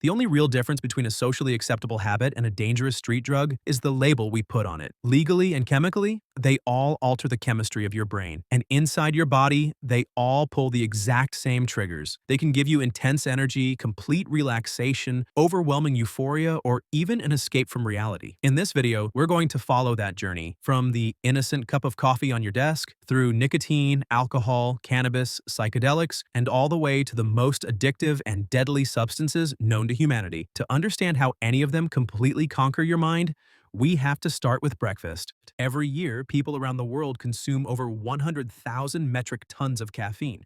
The only real difference between a socially acceptable habit and a dangerous street drug is the label we put on it. Legally and chemically, they all alter the chemistry of your brain. And inside your body, they all pull the exact same triggers. They can give you intense energy, complete relaxation, overwhelming euphoria, or even an escape from reality. In this video, we're going to follow that journey from the innocent cup of coffee on your desk through nicotine, alcohol, cannabis, psychedelics, and all the way to the most addictive and deadly substances known to humanity. To understand how any of them completely conquer your mind, we have to start with breakfast. Every year, people around the world consume over 100,000 metric tons of caffeine,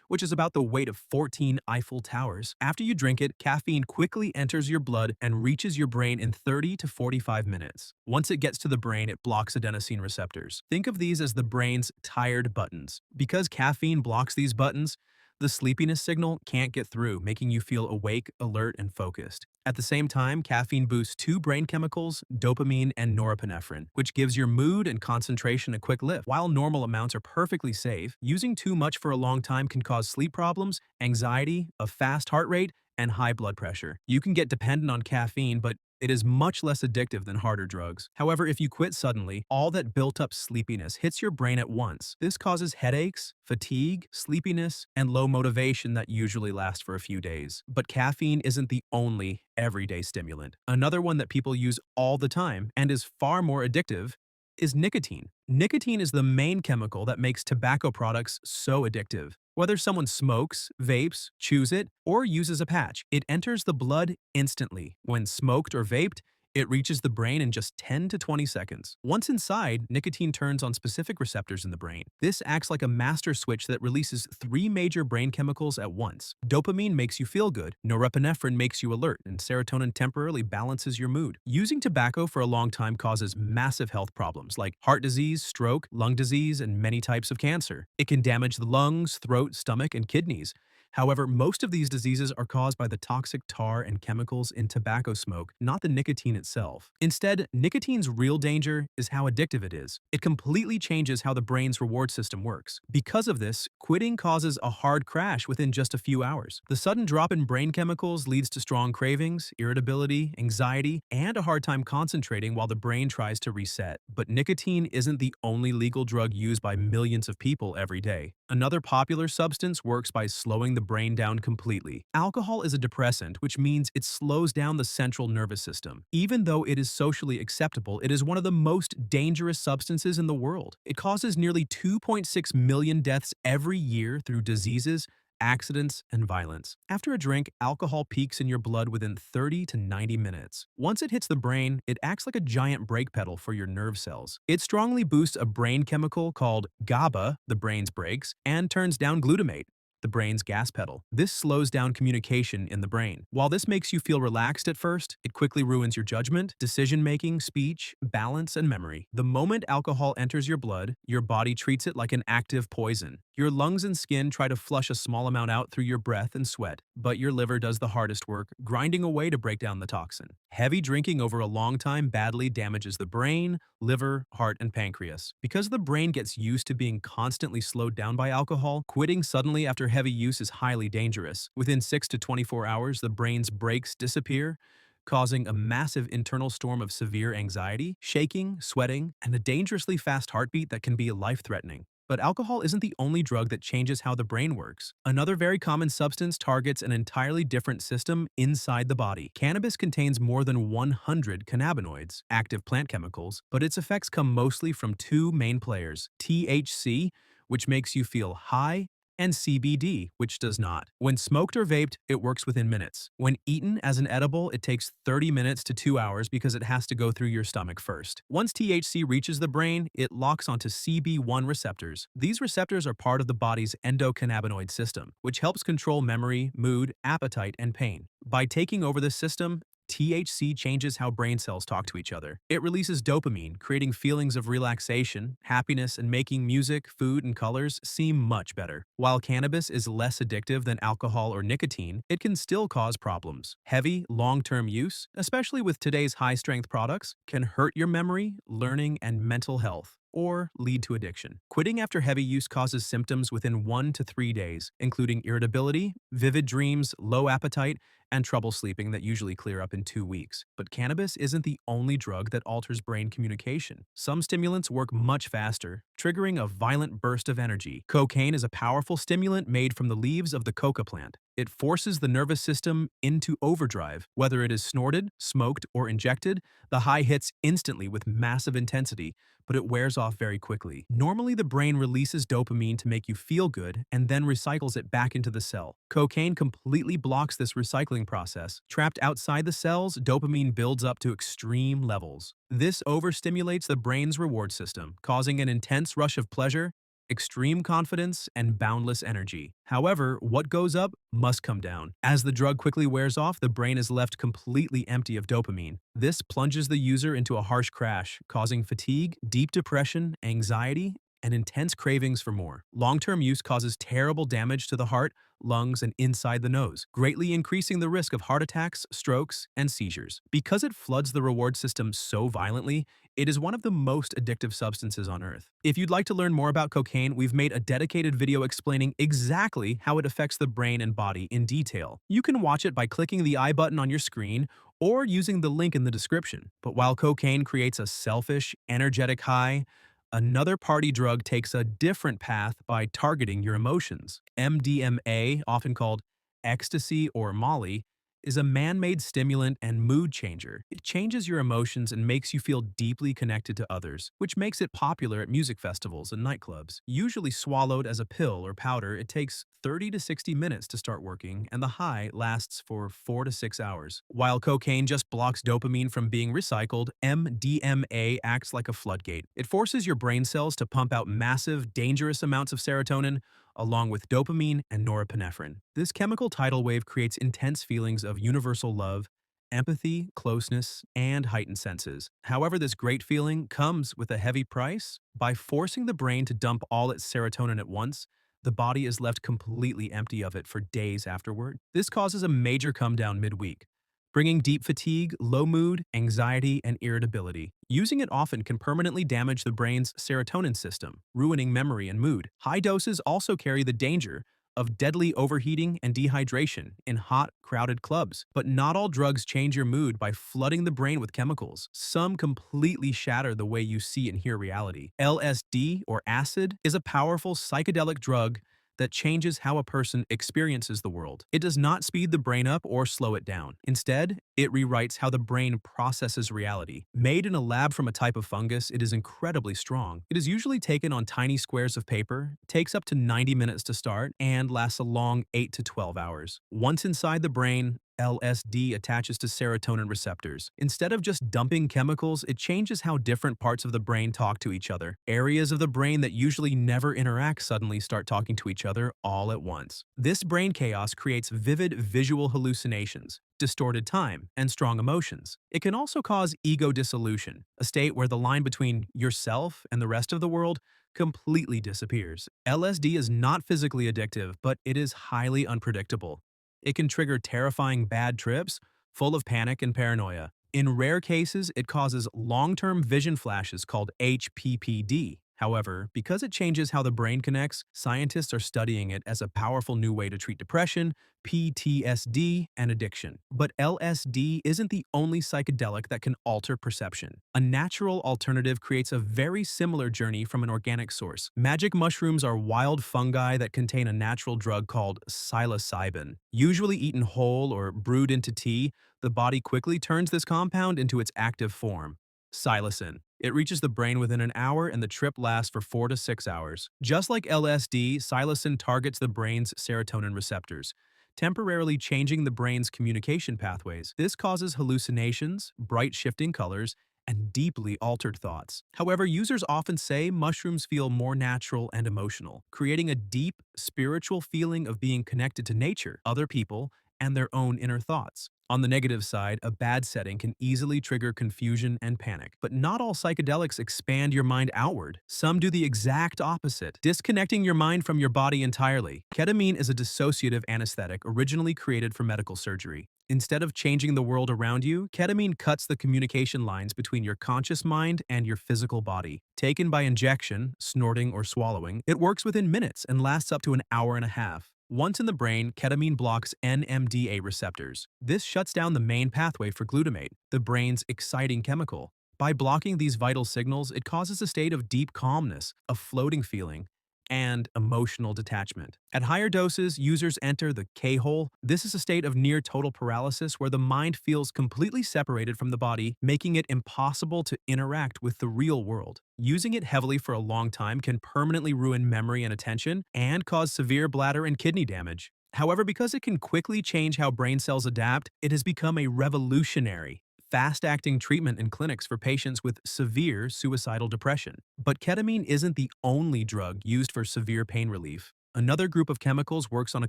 which is about the weight of 14 Eiffel Towers. After you drink it, caffeine quickly enters your blood and reaches your brain in 30 to 45 minutes. Once it gets to the brain, it blocks adenosine receptors. Think of these as the brain's tired buttons. Because caffeine blocks these buttons, the sleepiness signal can't get through, making you feel awake, alert, and focused. At the same time, caffeine boosts two brain chemicals, dopamine and norepinephrine, which gives your mood and concentration a quick lift. While normal amounts are perfectly safe, using too much for a long time can cause sleep problems, anxiety, a fast heart rate, and high blood pressure. You can get dependent on caffeine, but it is much less addictive than harder drugs. However, if you quit suddenly, all that built-up sleepiness hits your brain at once. This causes headaches, fatigue, sleepiness, and low motivation that usually last for a few days. But caffeine isn't the only everyday stimulant. Another one that people use all the time and is far more addictive is nicotine. Nicotine is the main chemical that makes tobacco products so addictive. Whether someone smokes, vapes, chews it, or uses a patch, it enters the blood instantly. When smoked or vaped, it reaches the brain in just 10 to 20 seconds. Once inside, nicotine turns on specific receptors in the brain. This acts like a master switch that releases three major brain chemicals at once. Dopamine makes you feel good, norepinephrine makes you alert, and serotonin temporarily balances your mood. Using tobacco for a long time causes massive health problems like heart disease, stroke, lung disease, and many types of cancer. It can damage the lungs, throat, stomach, and kidneys. However, most of these diseases are caused by the toxic tar and chemicals in tobacco smoke, not the nicotine itself. Instead, nicotine's real danger is how addictive it is. It completely changes how the brain's reward system works. Because of this, quitting causes a hard crash within just a few hours. The sudden drop in brain chemicals leads to strong cravings, irritability, anxiety, and a hard time concentrating while the brain tries to reset. But nicotine isn't the only legal drug used by millions of people every day. Another popular substance works by slowing the brain down completely. Alcohol is a depressant, which means it slows down the central nervous system. Even though it is socially acceptable, it is one of the most dangerous substances in the world. It causes nearly 2.6 million deaths every year through diseases, accidents, and violence. After a drink, alcohol peaks in your blood within 30 to 90 minutes. Once it hits the brain, it acts like a giant brake pedal for your nerve cells. It strongly boosts a brain chemical called GABA, the brain's brakes, and turns down glutamate, the brain's gas pedal. This slows down communication in the brain. While this makes you feel relaxed at first, it quickly ruins your judgment, decision-making, speech, balance, and memory. The moment alcohol enters your blood, your body treats it like an active poison. Your lungs and skin try to flush a small amount out through your breath and sweat, but your liver does the hardest work, grinding away to break down the toxin. Heavy drinking over a long time badly damages the brain, liver, heart, and pancreas. Because the brain gets used to being constantly slowed down by alcohol, quitting suddenly after heavy use is highly dangerous. Within 6 to 24 hours, the brain's brakes disappear, causing a massive internal storm of severe anxiety, shaking, sweating, and a dangerously fast heartbeat that can be life-threatening. But alcohol isn't the only drug that changes how the brain works. Another very common substance targets an entirely different system inside the body. Cannabis contains more than 100 cannabinoids, active plant chemicals, but its effects come mostly from two main players: THC, which makes you feel high, and CBD, which does not. When smoked or vaped, it works within minutes. When eaten as an edible, it takes 30 minutes to 2 hours because it has to go through your stomach first. Once THC reaches the brain, it locks onto CB1 receptors. These receptors are part of the body's endocannabinoid system, which helps control memory, mood, appetite, and pain. By taking over this system, THC changes how brain cells talk to each other. It releases dopamine, creating feelings of relaxation, happiness, and making music, food, and colors seem much better. While cannabis is less addictive than alcohol or nicotine, it can still cause problems. Heavy, long-term use, especially with today's high-strength products, can hurt your memory, learning, and mental health. or lead to addiction. Quitting after heavy use causes symptoms within 1 to 3 days, including irritability, vivid dreams, low appetite, and trouble sleeping that usually clear up in 2 weeks. But cannabis isn't the only drug that alters brain communication. Some stimulants work much faster, triggering a violent burst of energy. Cocaine is a powerful stimulant made from the leaves of the coca plant. It forces the nervous system into overdrive. Whether it is snorted, smoked, or injected, the high hits instantly with massive intensity, but it wears off very quickly. Normally, the brain releases dopamine to make you feel good and then recycles it back into the cell. Cocaine completely blocks this recycling process. Trapped outside the cells, dopamine builds up to extreme levels. This overstimulates the brain's reward system, causing an intense rush of pleasure, extreme confidence, and boundless energy. However, what goes up must come down. As the drug quickly wears off, the brain is left completely empty of dopamine. This plunges the user into a harsh crash, causing fatigue, deep depression, anxiety, and intense cravings for more. Long-term use causes terrible damage to the heart, lungs, and inside the nose, greatly increasing the risk of heart attacks, strokes, and seizures. Because it floods the reward system so violently, it is one of the most addictive substances on Earth. If you'd like to learn more about cocaine, we've made a dedicated video explaining exactly how it affects the brain and body in detail. You can watch it by clicking the I button on your screen or using the link in the description. But while cocaine creates a selfish, energetic high, another party drug takes a different path by targeting your emotions. MDMA, often called ecstasy or Molly, is a man-made stimulant and mood changer. It changes your emotions and makes you feel deeply connected to others, which makes it popular at music festivals and nightclubs. Usually swallowed as a pill or powder, it takes 30 to 60 minutes to start working, and the high lasts for 4 to 6 hours. While cocaine just blocks dopamine from being recycled, MDMA acts like a floodgate. It forces your brain cells to pump out massive, dangerous amounts of serotonin, along with dopamine and norepinephrine. This chemical tidal wave creates intense feelings of universal love, empathy, closeness, and heightened senses. However, this great feeling comes with a heavy price. By forcing the brain to dump all its serotonin at once, the body is left completely empty of it for days afterward. This causes a major come down midweek, bringing deep fatigue, low mood, anxiety, and irritability. Using it often can permanently damage the brain's serotonin system, ruining memory and mood. High doses also carry the danger of deadly overheating and dehydration in hot, crowded clubs. But not all drugs change your mood by flooding the brain with chemicals. Some completely shatter the way you see and hear reality. LSD, or acid, is a powerful psychedelic drug that changes how a person experiences the world. It does not speed the brain up or slow it down. Instead, it rewrites how the brain processes reality. Made in a lab from a type of fungus, it is incredibly strong. It is usually taken on tiny squares of paper, takes up to 90 minutes to start, and lasts a long 8 to 12 hours. Once inside the brain, LSD attaches to serotonin receptors. Instead of just dumping chemicals, it changes how different parts of the brain talk to each other. Areas of the brain that usually never interact suddenly start talking to each other all at once. This brain chaos creates vivid visual hallucinations, distorted time, and strong emotions. It can also cause ego dissolution, a state where the line between yourself and the rest of the world completely disappears. LSD is not physically addictive, but it is highly unpredictable. It can trigger terrifying bad trips, full of panic and paranoia. In rare cases, it causes long-term vision flashes called HPPD. However, because it changes how the brain connects, scientists are studying it as a powerful new way to treat depression, PTSD, and addiction. But LSD isn't the only psychedelic that can alter perception. A natural alternative creates a very similar journey from an organic source. Magic mushrooms are wild fungi that contain a natural drug called psilocybin. Usually eaten whole or brewed into tea, the body quickly turns this compound into its active form, psilocin. It reaches the brain within an hour and the trip lasts for 4 to 6 hours. Just like LSD, psilocin targets the brain's serotonin receptors, temporarily changing the brain's communication pathways. This causes hallucinations, bright shifting colors, and deeply altered thoughts. However, users often say mushrooms feel more natural and emotional, creating a deep, spiritual feeling of being connected to nature, other people, and their own inner thoughts. On the negative side, a bad setting can easily trigger confusion and panic. But not all psychedelics expand your mind outward. Some do the exact opposite, disconnecting your mind from your body entirely. Ketamine is a dissociative anesthetic originally created for medical surgery. Instead of changing the world around you, ketamine cuts the communication lines between your conscious mind and your physical body. Taken by injection, snorting, or swallowing, it works within minutes and lasts up to an hour and a half. Once in the brain, ketamine blocks NMDA receptors. This shuts down the main pathway for glutamate, the brain's exciting chemical. By blocking these vital signals, it causes a state of deep calmness, a floating feeling, and emotional detachment. At higher doses, users enter the K-hole. This is a state of near total paralysis where the mind feels completely separated from the body, making it impossible to interact with the real world. Using it heavily for a long time can permanently ruin memory and attention and cause severe bladder and kidney damage. However, because it can quickly change how brain cells adapt, it has become a revolutionary, fast-acting treatment in clinics for patients with severe suicidal depression. But ketamine isn't the only drug used for severe pain relief. Another group of chemicals works on a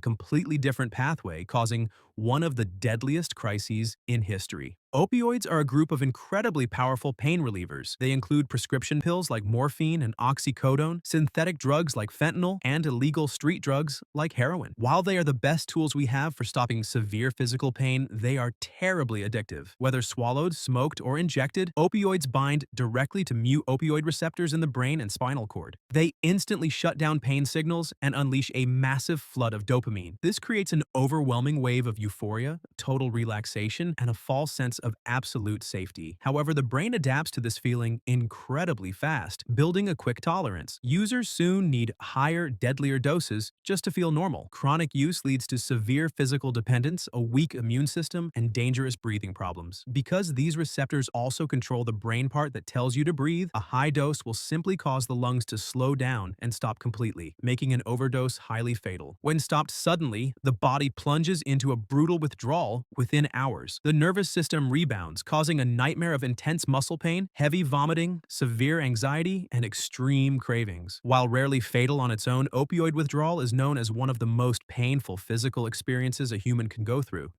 completely different pathway, causing one of the deadliest crises in history. Opioids are a group of incredibly powerful pain relievers. They include prescription pills like morphine and oxycodone, synthetic drugs like fentanyl, and illegal street drugs like heroin. While they are the best tools we have for stopping severe physical pain, they are terribly addictive. Whether swallowed, smoked, or injected, opioids bind directly to mu-opioid receptors in the brain and spinal cord. They instantly shut down pain signals and unleash a massive flood of dopamine. This creates an overwhelming wave of euphoria, total relaxation, and a false sense of absolute safety. However, the brain adapts to this feeling incredibly fast, building a quick tolerance. Users soon need higher, deadlier doses just to feel normal. Chronic use leads to severe physical dependence, a weak immune system, and dangerous breathing problems. Because these receptors also control the brain part that tells you to breathe, a high dose will simply cause the lungs to slow down and stop completely, making an overdose highly fatal. When stopped suddenly, the body plunges into a brutal withdrawal within hours. The nervous system rebounds, causing a nightmare of intense muscle pain, heavy vomiting, severe anxiety, and extreme cravings. While rarely fatal on its own, opioid withdrawal is known as one of the most painful physical experiences a human can go through.